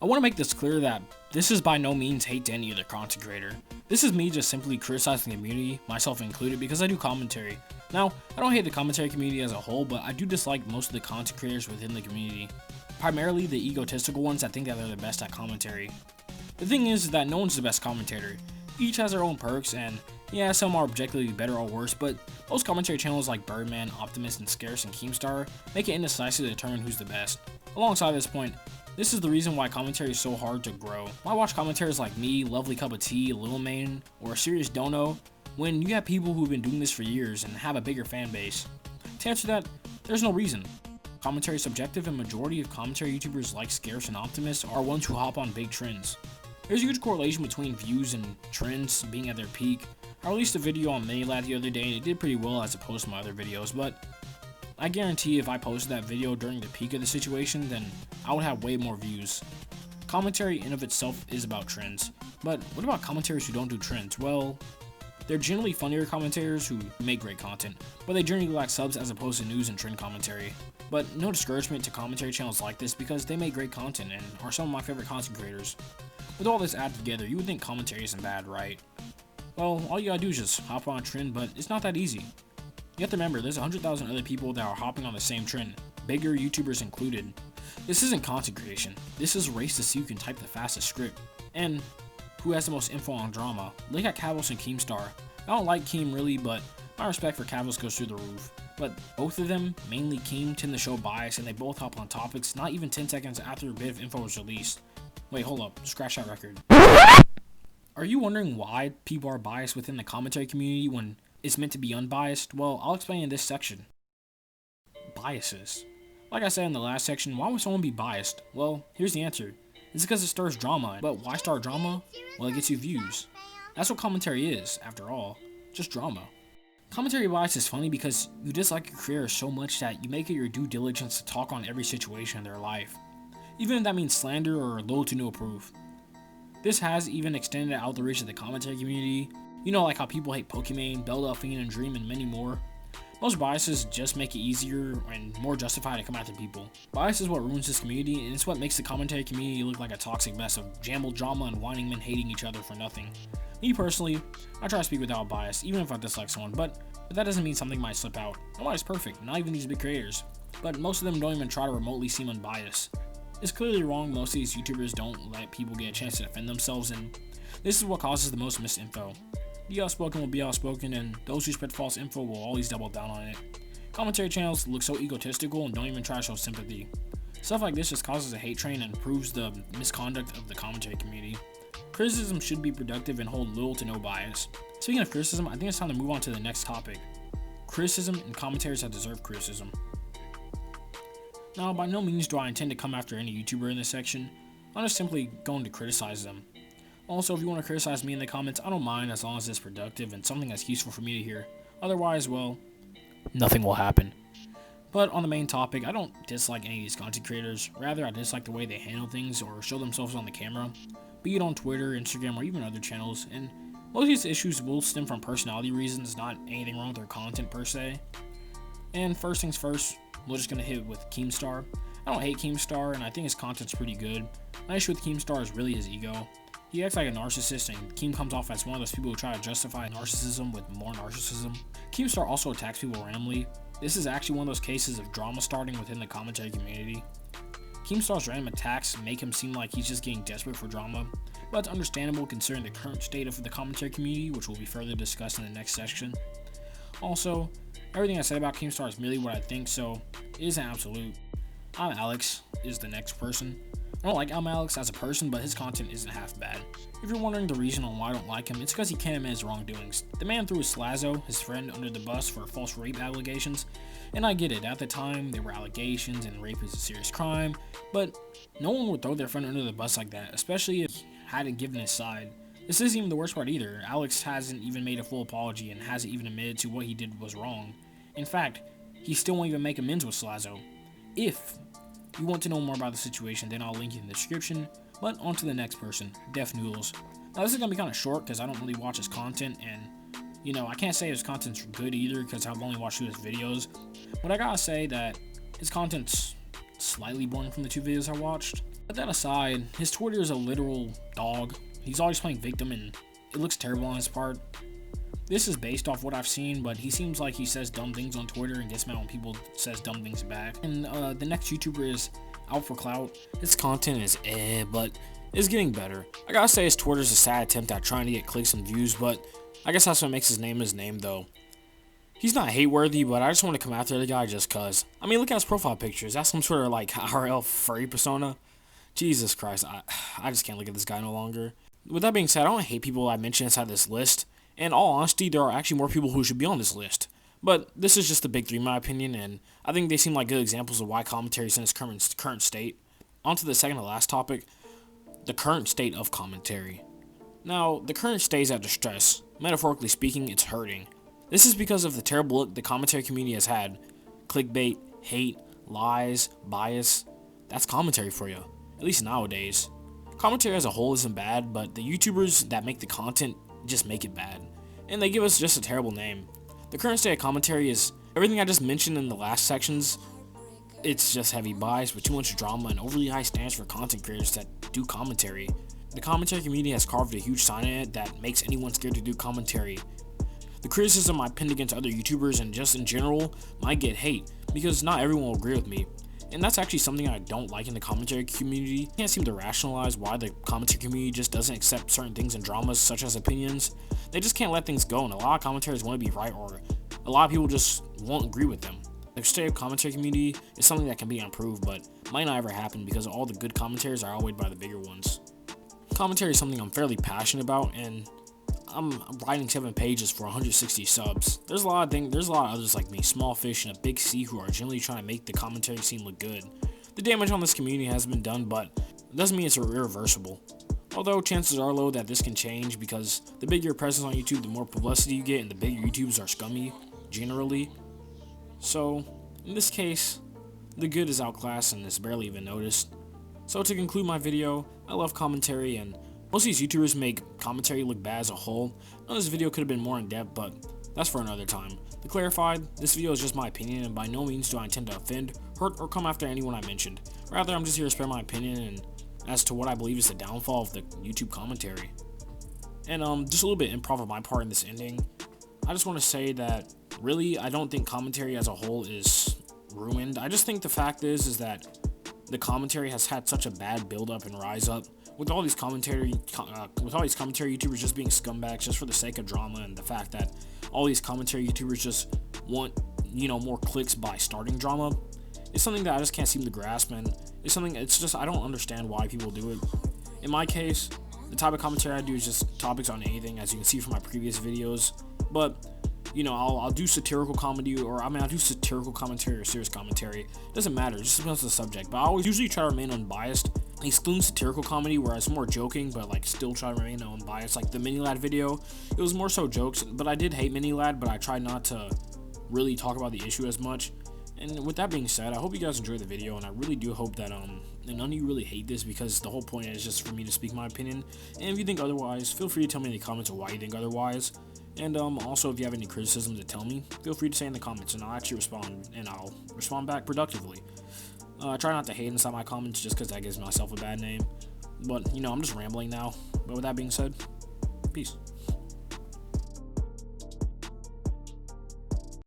I want to make this clear that this is by no means hate to any other content creator. This is me just simply criticizing the community, myself included, because I do commentary. Now, I don't hate the commentary community as a whole, but I do dislike most of the content creators within the community. Primarily the egotistical ones that think that they're the best at commentary. The thing is that no one's the best commentator. Each has their own perks, and yeah, some are objectively better or worse, but most commentary channels like Birdman, Optimist, and Scarce and Keemstar make it indecisive to determine who's the best. Alongside this point, this is the reason why commentary is so hard to grow. Why watch commentators like me, Lovely Cup of Tea, Lil Main, or Serious Dono, when you have people who've been doing this for years and have a bigger fan base? To answer that, there's no reason. Commentary is subjective, and majority of commentary YouTubers like Scarce and Optimist are ones who hop on big trends. There's a huge correlation between views and trends being at their peak. I released a video on Minilad the other day and it did pretty well as opposed to my other videos, but I guarantee if I posted that video during the peak of the situation, then I would have way more views. Commentary in of itself is about trends, but what about commentators who don't do trends? Well, they're generally funnier commentators who make great content, but they generally lack subs as opposed to news and trend commentary. But no discouragement to commentary channels like this because they make great content and are some of my favorite content creators. With all this added together, you would think commentary isn't bad, right? Well, all you gotta do is just hop on a trend, but it's not that easy. You have to remember, there's 100,000 other people that are hopping on the same trend, bigger YouTubers included. This isn't content creation, this is a race to see who can type the fastest script, and who has the most info on drama. Look at Cavos and Keemstar. I don't like Keem really, but my respect for Cavos goes through the roof. But both of them, mainly Keem, tend to show bias, and they both hop on topics not even 10 seconds after a bit of info was released. Wait, hold up, scratch that record. Are you wondering why people are biased within the commentary community when it's meant to be unbiased? Well, I'll explain in this section. Biases. Like I said in the last section, why would someone be biased? Well, here's the answer. It's because it stirs drama. But why start drama? Well, it gets you views. That's what commentary is, after all. Just drama. Commentary bias is funny because you dislike your creator so much that you make it your due diligence to talk on every situation in their life, even if that means slander or little to no proof. This has even extended out the reach of the commentary community. You know, like how people hate Pokimane, Belle Delphine, and Dream, and many more. Most biases just make it easier and more justified to come after people. Bias is what ruins this community, and it's what makes the commentary community look like a toxic mess of jumbled drama and whining men hating each other for nothing. Me personally, I try to speak without bias, even if I dislike someone, but that doesn't mean something might slip out. Nobody's perfect, not even these big creators, but most of them don't even try to remotely seem unbiased. It's clearly wrong most of these YouTubers don't let people get a chance to defend themselves, and this is what causes the most misinfo. The outspoken will be outspoken, and those who spread false info will always double down on it. Commentary channels look so egotistical and don't even try to show sympathy. Stuff like this just causes a hate train and proves the misconduct of the commentary community. Criticism should be productive and hold little to no bias. Speaking of criticism, I think it's time to move on to the next topic. Criticism and commentators that deserve criticism. Now, by no means do I intend to come after any YouTuber in this section. I'm just simply going to criticize them. Also, if you want to criticize me in the comments, I don't mind as long as it's productive and something that's useful for me to hear. Otherwise, well, nothing will happen. But on the main topic, I don't dislike any of these content creators. Rather, I dislike the way they handle things or show themselves on the camera, be it on Twitter, Instagram, or even other channels. And most of these issues will stem from personality reasons, not anything wrong with their content per se. And first things first, we're just going to hit with Keemstar. I don't hate Keemstar, and I think his content's pretty good. My issue with Keemstar is really his ego. He acts like a narcissist, and Keem comes off as one of those people who try to justify narcissism with more narcissism. Keemstar also attacks people randomly. This is actually one of those cases of drama starting within the commentary community. Keemstar's random attacks make him seem like he's just getting desperate for drama, but it's understandable considering the current state of the commentary community, which will be further discussed in the next section. Also, everything I said about Keemstar is merely what I think, so it isn't absolute. I'm Alex is the next person. I don't like Alex as a person, but his content isn't half bad. If you're wondering the reason on why I don't like him, it's because he can't admit his wrongdoings. The man threw Slazo, his friend, under the bus for false rape allegations, and I get it, at the time there were allegations and rape is a serious crime, but no one would throw their friend under the bus like that, especially if he hadn't given his side. This isn't even the worst part either. Alex hasn't even made a full apology and hasn't even admitted to what he did was wrong. In fact, he still won't even make amends with Slazo. If you want to know more about the situation, then I'll link it in the description. But on to the next person, Def Noodles. Now this is going to be kind of short because I don't really watch his content, and you know, I can't say his content's good either because I've only watched 2 of his videos. But I gotta say that his content's slightly boring from the 2 videos I watched. But that aside, his Twitter is a literal dog. He's always playing victim and it looks terrible on his part. This is based off what I've seen, but he seems like he says dumb things on Twitter and gets mad when people says dumb things back. And the next YouTuber is Out for Clout. His content is but it's getting better. I gotta say his Twitter's a sad attempt at trying to get clicks and views, but I guess that's what makes his name though. He's not hate-worthy, but I just want to come after the guy just cuz. I mean, look at his profile pictures. That's some sort of like RL furry persona. Jesus Christ, I just can't look at this guy no longer. With that being said, I don't hate people I mentioned inside this list. In all honesty, there are actually more people who should be on this list. But this is just the big three in my opinion, and I think they seem like good examples of why commentary is in its current state. On to the second to last topic, the current state of commentary. Now, the current state is at distress. Metaphorically speaking, it's hurting. This is because of the terrible look the commentary community has had. Clickbait, hate, lies, bias. That's commentary for you, at least nowadays. Commentary as a whole isn't bad, but the YouTubers that make the content just make it bad. And they give us just a terrible name. The current state of commentary is everything I just mentioned in the last sections. It's just heavy bias with too much drama and overly high standards for content creators that do commentary. The commentary community has carved a huge sign in it that makes anyone scared to do commentary. The criticism I pinned against other YouTubers and just in general might get hate because not everyone will agree with me. And that's actually something I don't like in the commentary community. I can't seem to rationalize why the commentary community just doesn't accept certain things in dramas such as opinions. They just can't let things go, and a lot of commentators want to be right, or a lot of people just won't agree with them. The state of commentary community is something that can be improved, but might not ever happen because all the good commentators are outweighed by the bigger ones. Commentary is something I'm fairly passionate about, and I'm writing 7 pages for 160 subs. There's a lot of others like me, small fish in a big sea, who are generally trying to make the commentary scene look good. The damage on this community has been done, but it doesn't mean it's irreversible. Although chances are low that this can change because the bigger your presence on YouTube, the more publicity you get, and the bigger YouTubers are scummy, generally. So, in this case, the good is outclassed and is barely even noticed. So to conclude my video, I love commentary, and most of these YouTubers make commentary look bad as a whole. I know this video could have been more in depth, but that's for another time. To clarify, this video is just my opinion, and by no means do I intend to offend, hurt, or come after anyone I mentioned. Rather, I'm just here to spare my opinion and as to what I believe is the downfall of the YouTube commentary. And just a little bit improv on my part in this ending. I just want to say that really, I don't think commentary as a whole is ruined. I just think the fact is that the commentary has had such a bad build up and rise up. With all these commentary YouTubers just being scumbags just for the sake of drama, and the fact that all these commentary YouTubers just want, more clicks by starting drama, it's something that I just can't seem to grasp, and it's just I don't understand why people do it. In my case, the type of commentary I do is just topics on anything, as you can see from my previous videos. But I'll do satirical comedy, or I'll do satirical commentary or serious commentary. It doesn't matter, it just depends on the subject. But I always usually try to remain unbiased, excluding satirical comedy where it's more joking, but still try to remain unbiased. Like the Mini Lad video, it was more so jokes, but I did hate Mini Lad, but I tried not to really talk about the issue as much. And with that being said, I hope you guys enjoyed the video, and I really do hope that none of you really hate this, because the whole point is just for me to speak my opinion. And if you think otherwise, feel free to tell me in the comments why you think otherwise. And also, if you have any criticisms to tell me, feel free to say in the comments, and I'll actually respond, and I'll respond back productively. I try not to hate inside my comments just because that gives myself a bad name. But, I'm just rambling now. But with that being said, peace.